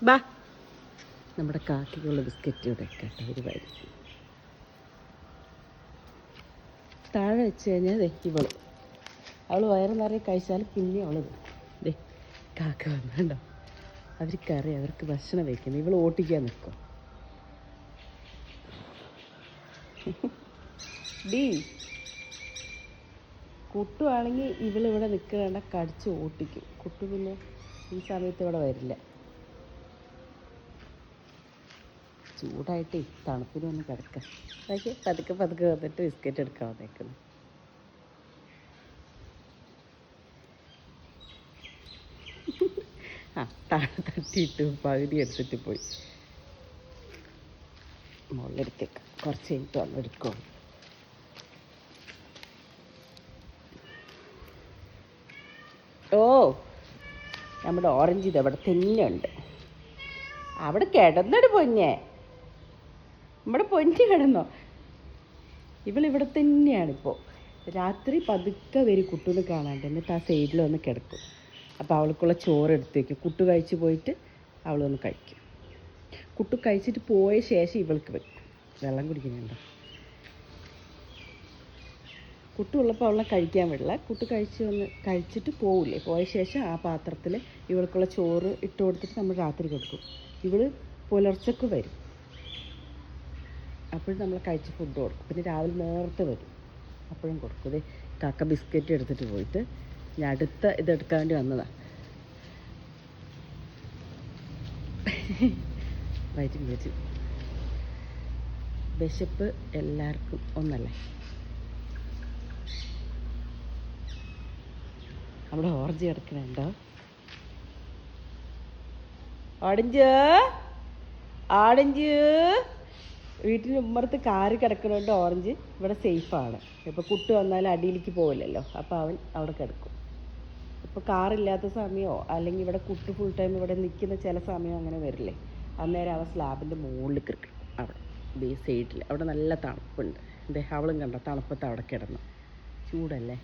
ബാ, നമ്മുടെ കാക്കിക്കുള്ള ബിസ്ക്കറ്റ് ഇവിടെ കേട്ടോ ഒരു വരി താഴെ വെച്ച് കഴിഞ്ഞാൽ അവൾ വയറ് നിറയെ കഴിച്ചാൽ പിന്നെ അവൾ ദേ കാക്ക വന്നുണ്ടോ. അവർക്കറിയാം അവർക്ക് ഭക്ഷണം വയ്ക്കുന്നത്. ഇവൾ ഓട്ടിക്കാൻ നിൽക്കും. ഡീ കുട്ടുവാണെങ്കിൽ ഇവളിവിടെ നിൽക്കണ കടിച്ച് ഓട്ടിക്കും. കുട്ടു പിന്നെ ഈ സമയത്ത് ഇവിടെ വരില്ല. ചൂടായിട്ടേ തണുപ്പിന് ഒന്ന് കിടക്കാം. അതൊക്കെ പതുക്കെ പതുക്കെ വന്നിട്ട് ബിസ്ക്കറ്റ് എടുക്കാൻ വന്നേക്കുന്നു. ആ താഴെ തട്ടിയിട്ട് പകുതി എടുത്തിട്ട് പോയി. മുകളിലെടുത്തേക്കാം, കുറച്ച് കഴിഞ്ഞിട്ട് വന്നെടുക്കുള്ളൂ. ഓ, നമ്മുടെ ഓറഞ്ച് ഇത് അവിടെ തന്നെ ഉണ്ട്. അവിടെ കിടന്നിട്ട് പൊന്നെ, നമ്മുടെ പൊന്നി കിടന്നോ. ഇവളിവിടെ തന്നെയാണിപ്പോൾ. രാത്രി പതുക്കെ വരും കുട്ടൂനെ കാണാണ്ട്. എന്നിട്ട് ആ സൈഡിൽ വന്ന് കിടക്കും. അപ്പോൾ അവൾക്കുള്ള ചോറ് എടുത്ത് വയ്ക്കും. കുട്ടു കഴിച്ച് പോയിട്ട് അവളൊന്ന് കഴിക്കും. കുട്ടു കഴിച്ചിട്ട് പോയ ശേഷം ഇവൾക്ക് വെക്കും. വെള്ളം കുടിക്കുന്നുണ്ടോ. കുട്ടു ഉള്ളപ്പോൾ അവളെ കഴിക്കാൻ വിടില്ല. കുട്ടു കഴിച്ചിട്ട് പോവില്ലേ, പോയ ശേഷം ആ പാത്രത്തിൽ ഇവൾക്കുള്ള ചോറ് ഇട്ട് കൊടുത്തിട്ട് നമ്മൾ രാത്രി കൊടുക്കും. ഇവൾ പുലർച്ചക്ക് വരും. അപ്പോഴും നമ്മൾ കഴിച്ച് ഫുഡ് കൊടുക്കും. പിന്നെ രാവിലെ നേരത്തെ വരും, അപ്പോഴും കൊടുക്കും. ഇതേ കാക്ക ബിസ്ക്കറ്റ് എടുത്തിട്ട് പോയിട്ട് ഞാൻ അടുത്ത ഇതെടുക്കാൻ വേണ്ടി വന്നതാണ്. വരും വരും. വിശപ്പ് എല്ലാവർക്കും ഒന്നല്ലേ. നമ്മുടെ ഓറഞ്ച് കിടക്കണുണ്ടോ. ഓറഞ്ച് ഓറഞ്ച് വീട്ടിന് ഉമ്മറത്ത് കാറ് കിടക്കണോണ്ട് ഓറഞ്ച് ഇവിടെ സേഫാണ്. ഇപ്പോൾ കുട്ടി വന്നാൽ അടിയിലേക്ക് പോവില്ലല്ലോ, അപ്പോൾ അവൻ അവിടെ കിടക്കും. ഇപ്പോൾ കാറില്ലാത്ത സമയമോ അല്ലെങ്കിൽ ഇവിടെ കുട്ടി ഫുൾ ടൈം ഇവിടെ നിൽക്കുന്ന ചില സമയം അങ്ങനെ വരില്ലേ, അന്നേരം അവൻ സ്ലാബിൻ്റെ മുകളിൽ കിടക്കും. അവിടെ സൈഡിൽ അവിടെ നല്ല തണുപ്പുണ്ട്. അവളും കണ്ടോ തണുപ്പത്ത് അവിടെ കിടന്നു. ചൂടല്ലേ.